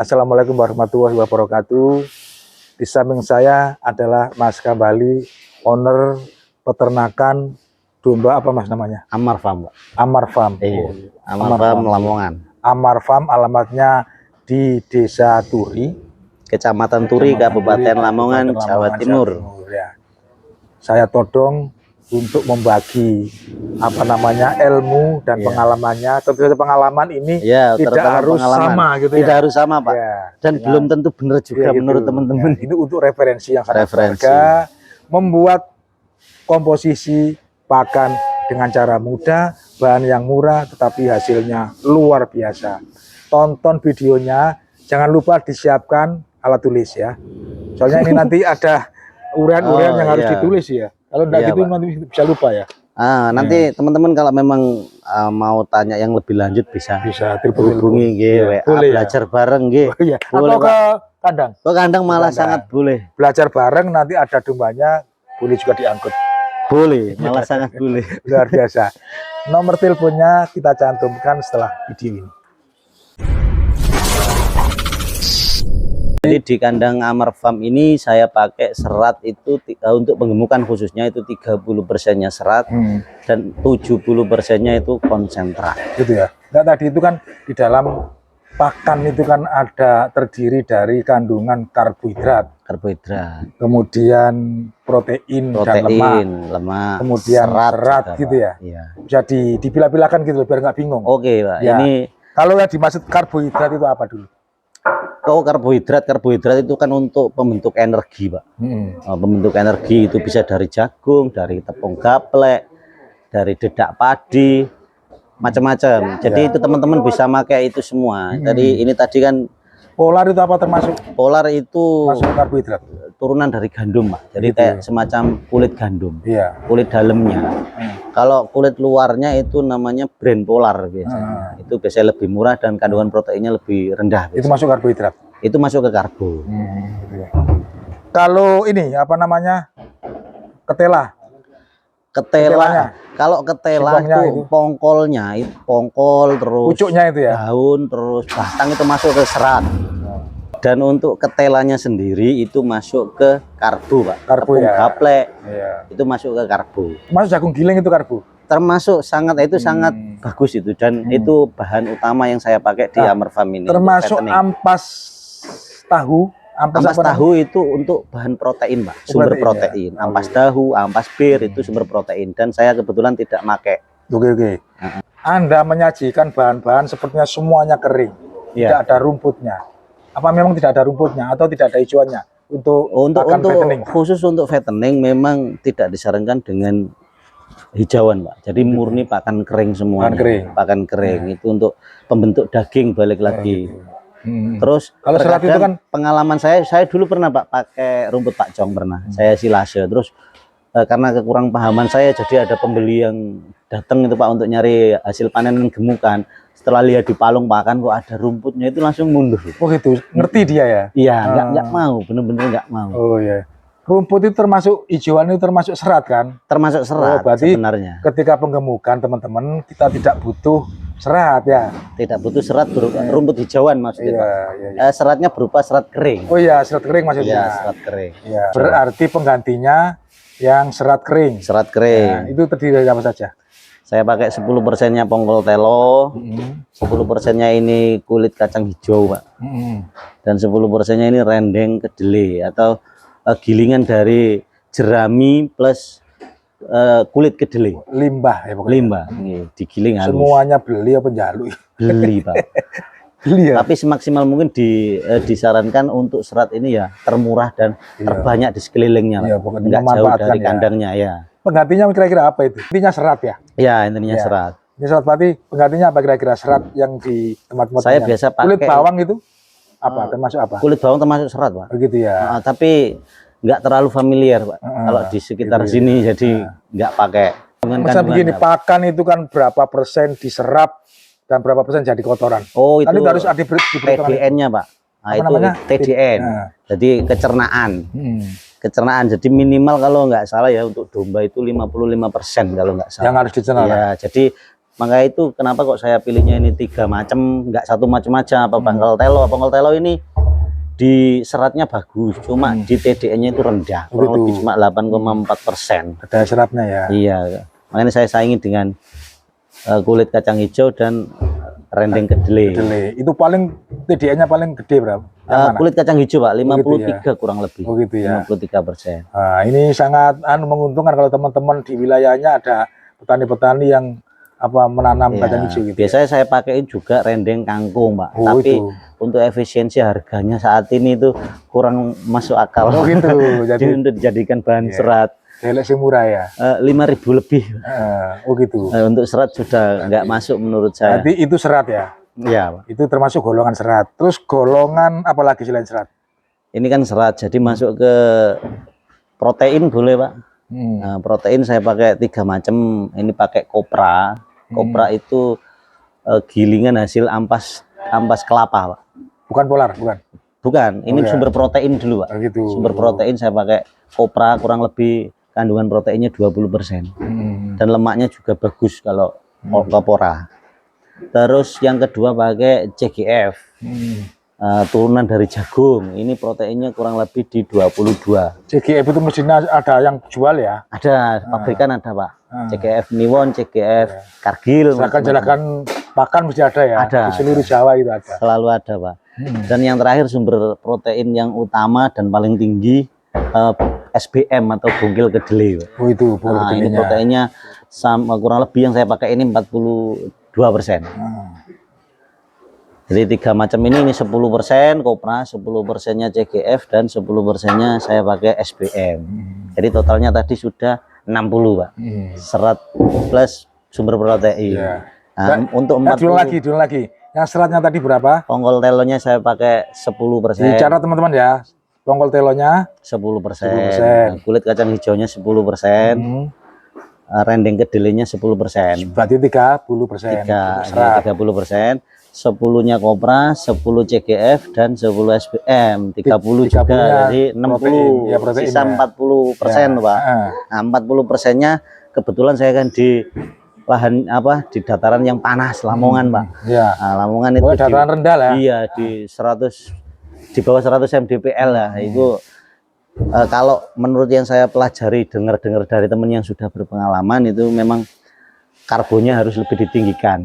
Assalamualaikum warahmatullahi wabarakatuh. Di samping saya adalah Mas Kambali, owner peternakan domba apa Mas namanya? Amar Farm, Pak. Amar Farm. Iya. Amar Farm Lamongan. Amar Farm alamatnya di Desa Turi, Kecamatan Turi, Kabupaten Lamongan, Jawa Timur. Ya. Saya todong untuk membagi ilmu dan pengalamannya. Tentu saja pengalaman ini Ya, tidak harus sama gitu Tidak ya. harus sama, Pak. Ya, Dan belum tentu benar juga gitu. menurut teman-teman. Ya, ini untuk referensi yang sangat Referensi. berharga, membuat komposisi pakan dengan cara mudah, bahan yang murah tetapi hasilnya luar biasa. Tonton videonya, jangan lupa disiapkan alat tulis ya. Soalnya ini nanti ada urian-urian yang harus ditulis ya. Kalau enggak gitu Pak. nanti bisa lupa ya. Nanti teman-teman kalau memang mau tanya yang lebih lanjut bisa hubungi WA belajar bareng Oh, iya. Boleh, Atau ke kandang. Ke kandang malah sangat boleh. Belajar bareng nanti ada dombanya, boleh juga diangkut. Boleh, malah sangat boleh. Luar biasa. Nomor teleponnya kita cantumkan setelah video ini. Jadi di kandang Amar Farm ini saya pakai serat itu untuk penggemukan khususnya itu 30%-nya serat dan 70%-nya itu konsentrat. Gitu ya. Nah, tadi itu kan di dalam pakan itu kan ada terdiri dari kandungan karbohidrat, kemudian protein dan lemak, kemudian serat gitu ya. Iya. Bisa dipilah-pilahkan gitu biar nggak bingung. Oke, Pak. Ya. Ini kalau yang dimaksud karbohidrat itu apa dulu? Kalau karbohidrat itu kan untuk pembentuk energi, Pak. Pembentuk energi itu bisa dari jagung, dari tepung gaplek, dari dedak padi, macam-macam. Jadi itu teman-teman bisa pakai itu semua. Jadi ini tadi kan polar itu apa termasuk? Polar itu masuk karbohidrat. Turunan dari gandum, Pak. Jadi gitu kayak semacam kulit gandum. Iya. Kulit dalamnya. Kalau kulit luarnya itu namanya brand polar biasanya. Itu biasanya lebih murah dan kandungan proteinnya lebih rendah. Itu masuk karbohidrat. Itu masuk ke karbo. Gitu ya. Kalau ini apa namanya? Ketela. Kalau ketela itu pongkolnya, itu pongkol terus pucuknya itu ya. Daun terus batang itu masuk ke serat. Dan untuk ketelanya sendiri itu masuk ke karbo, Pak. Karbo ya. Gaplek. Iya. Itu masuk ke karbo. Masuk jagung giling itu karbo. Termasuk sangat bagus itu dan itu bahan utama yang saya pakai di Amar Farm ini. Termasuk ampas tahu. Ampas tahu itu untuk bahan protein, Pak. Sumber protein. Ya. Ampas tahu, ampas bir itu sumber protein dan saya kebetulan tidak pakai. Oke. Anda menyajikan bahan-bahan sepertinya semuanya kering. Tidak ada rumputnya. Apa memang tidak ada rumputnya atau tidak ada hijauannya untuk fattening? Khusus untuk fattening memang tidak disarankan dengan hijauan, Pak. Jadi murni pakan kering semuanya. Pakan kering itu untuk pembentuk daging balik lagi. Terus kalau serat itu kan pengalaman saya dulu pernah, Pak, pakai rumput Pak Jong pernah. Saya silase. Terus karena kekurang pahaman saya jadi ada pembeli yang datang itu, Pak, untuk nyari hasil panen gemukan. Setelah lihat di palung pakan kok ada rumputnya itu langsung mundur. Oh gitu, ngerti dia ya? Iya, nggak mau, bener-bener nggak mau. Oh iya. Rumput itu termasuk hijauan itu termasuk serat kan? Termasuk serat. Berarti sebenarnya. Ketika penggemukan teman-teman kita tidak butuh serat ya? Tidak butuh serat berupa rumput hijauan maksudnya. Iya. Seratnya berupa serat kering. Oh iya, serat kering maksudnya. Iya, serat kering. Ya, berarti penggantinya yang serat kering. Serat kering. Nah, itu terdiri dari apa saja? Saya pakai 10%-nya pongkol telo, 10%-nya ini kulit kacang hijau, Pak. Dan 10%-nya ini rendeng kedelai atau gilingan dari jerami plus kulit kedelai. Limbah ya pokoknya. Limbah, digiling halus. Semuanya beli apa jaluk? Beli, Pak. Beli ya? Tapi semaksimal mungkin disarankan untuk serat ini ya termurah dan terbanyak di sekelilingnya. Iya, nggak jauh dari kandangnya ya. Penggantinya kira-kira apa itu? Intinya serat ya? Ya, intinya serat. Ini serat berarti penggantinya apa kira-kira serat yang di tempat-tempat? Saya biasa pakai kulit bawang itu apa? Termasuk apa? Kulit bawang termasuk serat, Pak. Begitu ya. Tapi nggak terlalu familiar, Pak. Kalau di sekitar sini jadi nggak pakai. Masa begini, pakan itu kan berapa persen diserap dan berapa persen jadi kotoran? Oh, itu harus ada TDN-nya, Pak. Nah, itu namanya? TDN. Jadi kecernaan. Kecernaan. Jadi minimal kalau nggak salah ya untuk domba itu 55% kalau nggak salah. Yang harus dicerna. Ya, jadi Maka itu kenapa kok saya pilihnya ini 3 macam, nggak satu macam aja. Apa bangkal telo? Bangkal telo ini di seratnya bagus, cuma di TDN-nya itu rendah, kurang lebih cuma 8,4%. Ada seratnya ya. Iya, makanya saya saingi dengan kulit kacang hijau dan rendeng kedelai. Kedelai. Itu paling TDN-nya paling gede berapa? Kulit kacang hijau Pak, 53 ya? kurang lebih. Oh gitu ya. 53%. Nah, ini sangat menguntungkan kalau teman-teman di wilayahnya ada petani-petani yang menanam Iya. kacang hijau gitu. Biasanya saya pakai juga rendeng kangkung, Pak. Oh, Tapi itu. untuk efisiensi harganya saat ini itu kurang masuk akal. Oh gitu. Jadi untuk dijadikan bahan serat. Delek sih murah ya. 5.000 lebih. Oh gitu. Untuk serat sudah nggak masuk menurut saya. Berarti itu serat ya? Iya, Pak. Itu termasuk golongan serat. Terus golongan apa lagi selain serat? Ini kan serat, jadi masuk ke protein boleh, Pak. Nah, protein saya pakai 3 macam. Ini pakai kopra. Kopra itu gilingan hasil ampas kelapa, Pak. Bukan polar, bukan. Bukan, ini sumber protein dulu, Pak. Oh, gitu. Sumber protein saya pakai kopra, kurang lebih kandungan proteinnya 20%. Dan lemaknya juga bagus kalau kopra. Terus yang kedua pakai CGF. Turunan dari jagung. Ini proteinnya kurang lebih di 22. CGF itu mesinnya ada yang jual ya? Ada, pabrikan ada, Pak. CGF Niwon, CGF Kargil. Silakan pakan mesti ada ya? Ada. Di seluruh Jawa itu ada. Selalu ada, Pak. Dan yang terakhir sumber protein yang utama dan paling tinggi SBM atau bungkil kedelai. Oh itu Nah, ini proteinnya sama kurang lebih yang saya pakai ini 42%. Jadi 3 macam ini 10% kopra, 10%-nya CGF dan 10%-nya saya pakai SBM. Jadi totalnya tadi sudah 60, Pak. Serat plus sumber protein. Nah, untuk 40 dulu lagi. Yang seratnya tadi berapa? Pongkol telonya saya pakai 10%. Bicara teman-teman ya. Pongkol telonya 10%. Kulit kacang hijaunya 10%. Rendeng kedelainya 10%. Berarti 30%. 30%. 10-nya kopra, 10 CGF dan 10 SBM, 30 juga, jadi 60, sisa 40%, Pak. Nah, 40%-nya kebetulan saya kan di lahan di dataran yang panas, Lamongan, Pak. Iya. Nah, Lamongan itu dataran rendah lah. Iya, di bawah 100 mdpl lah. Itu kalau menurut yang saya pelajari, dengar-dengar dari teman yang sudah berpengalaman, itu memang karbonnya harus lebih ditinggikan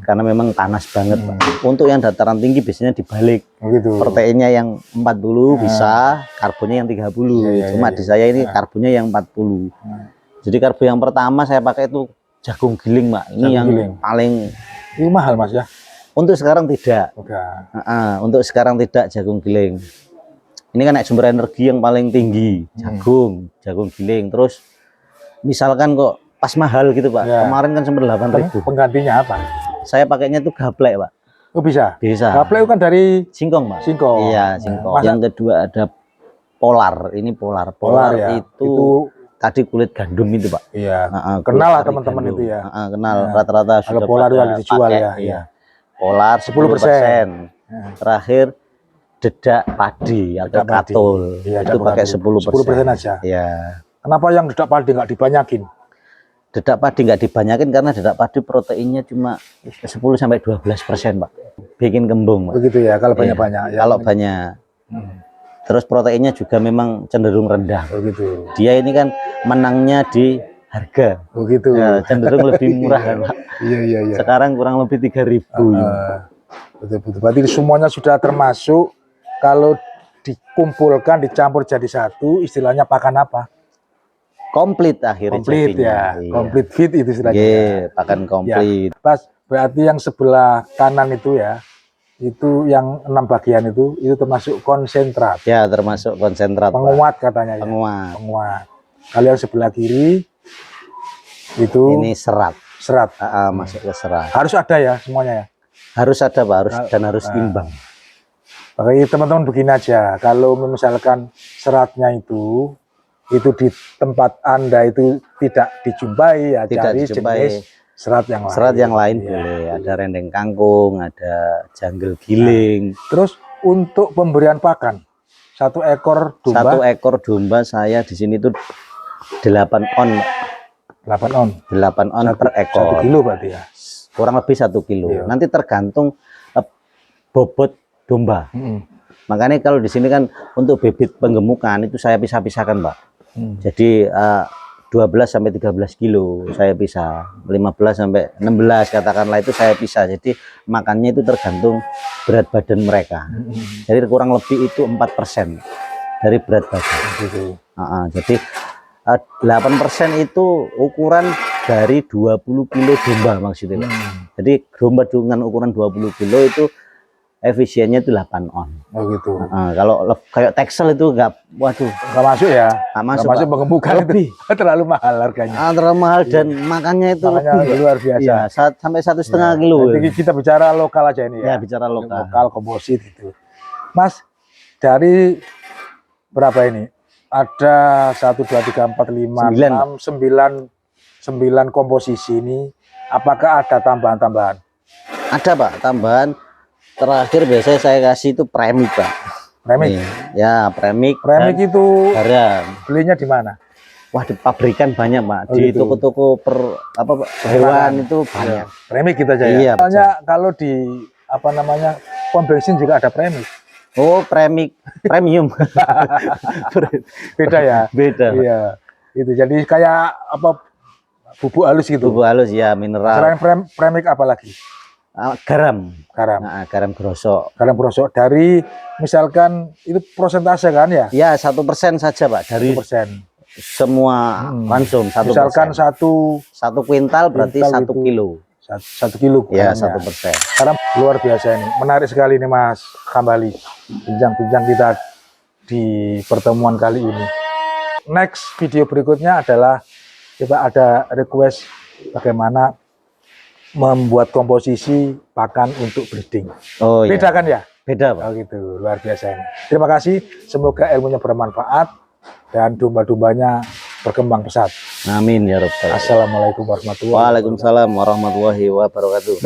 karena memang panas banget, Pak. Untuk yang dataran tinggi biasanya dibalik. Proteinnya yang 40 bisa, karbonnya yang 30. Cuma di saya ini karbonnya yang 40. Jadi karbo yang pertama saya pakai itu jagung giling, Pak. Ini yang paling mahal, Mas ya. Untuk sekarang tidak. Untuk sekarang tidak jagung giling. Ini kan sumber energi yang paling tinggi, jagung giling. Terus misalkan kok pas mahal gitu, Pak. Kemarin kan sempat 8.000. Penggantinya apa? Saya pakainya tuh gaplek, Pak. Oh bisa? Bisa. Gaplek kan dari singkong, Pak. Singkong. Iya, singkong. Yang kedua ada polar. Ini polar. Polar ya. Itu tadi kulit gandum itu, Pak. Iya. Kenal lah teman-teman itu ya. Kenal. Rata-rata sudah polar itu dijual ya. Iya. Polar 10%. Terakhir dedak padi atau katul. Iya, itu pakai 10%. 10% aja. Iya. Kenapa yang dedak padi nggak dibanyakin? Dedak padi nggak dibanyakin karena dedak padi proteinnya cuma 10-12%, Pak. Bikin kembung, Pak. Begitu ya, kalau banyak-banyak. Kalau banyak. Terus proteinnya juga memang cenderung rendah. Begitu. Dia ini kan menangnya di harga. Begitu. Ya, cenderung lebih murah kan, Pak. Iya. Sekarang kurang lebih 3.000. Betul. Berarti semuanya sudah termasuk. Kalau dikumpulkan, dicampur jadi satu, istilahnya pakan apa? Komplit akhirnya. Komplit ya, iya. Komplit fit itu istilahnya. Iya, pakan komplit. Ya, Pas berarti yang sebelah kanan itu ya, itu yang 6 bagian itu termasuk konsentrat. Ya, termasuk konsentrat. Penguat katanya ya. Penguat. Kalau yang sebelah kiri itu ini serat. Serat. Masuk ke serat. Harus ada ya semuanya ya. Harus ada, Pak. Harus imbang. Makanya teman-teman begini aja, kalau misalkan seratnya itu di tempat Anda itu tidak dijumpai ya, cari jenis serat yang lain. Serat yang lain boleh, ada rendeng kangkung, ada janggel giling. Terus untuk pemberian pakan, 1 ekor domba. 1 ekor domba saya di sini tuh 8 on. 8 on. 8 on per ekor. 1 kilo berarti ya. kurang lebih 1 kilo. Iya. Nanti tergantung bobot domba. Makanya kalau di sini kan untuk bibit penggemukan itu saya pisah-pisahkan, Pak. Jadi 12 sampai 13 kilo saya pisah, 15 sampai 16 katakanlah itu saya pisah. Jadi makannya itu tergantung berat badan mereka. Jadi kurang lebih itu 4% dari berat badan. Jadi 8% itu ukuran dari 20 kilo domba maksudnya. Jadi domba dengan ukuran 20 kilo itu efisiennya itu 8 on. Oh gitu. Kalau kayak Texel itu waduh, nggak masuk ya? Nggak masuk, Nggak masuk Pak. pengemukan Lebih. itu terlalu mahal harganya. Terlalu mahal dan makannya itu Makanya lebih. luar biasa. Iya, sampai 1,5 kilo. Jadi kita bicara lokal aja ini Ya, ya. bicara lokal. Lokal komposit gitu. Mas, dari berapa ini? Ada 1, 2, 3, 4, 5, 6, 9 komposisi ini. Apakah ada tambahan-tambahan? Ada, Pak, tambahan. Terakhir biasanya saya kasih itu premik, Pak. Premik? Nih, ya, premik. Premik dan itu garam. belinya di mana? Wah, di pabrikan banyak, Pak. Oh, Di gitu. toko-toko hewan itu banyak. Premik kita aja Iya, ya. Soalnya kalau di pom bensin juga ada premik. Oh, premik premium. Beda ya? Beda, Pak. Iya. Itu jadi kayak bubuk halus gitu. Bubuk halus ya, mineral. Selain premik apa lagi? Garam. Garam. Garam grosok. Garam brosok dari misalkan itu persentase kan ya? Ya, 1% saja, Pak, dari 1%. semua konsum. 1%. Misalkan satu kuintal berarti kuintal 1 itu kilo. 1 kilo. Ya, garamnya. 1%. Karena luar biasa ini, menarik sekali nih Mas Kambali, bincang-bincang kita di pertemuan kali ini. Next video berikutnya adalah kita ada request bagaimana membuat komposisi pakan untuk breeding. Oh iya. Beda kan ya? Beda, Pak. Oh gitu, luar biasa ini. Terima kasih, semoga ilmunya bermanfaat dan domba-dombanya berkembang pesat. Amin ya Rabbal alamin. Assalamualaikum warahmatullahi wabarakatuh. Waalaikumsalam warahmatullahi wabarakatuh.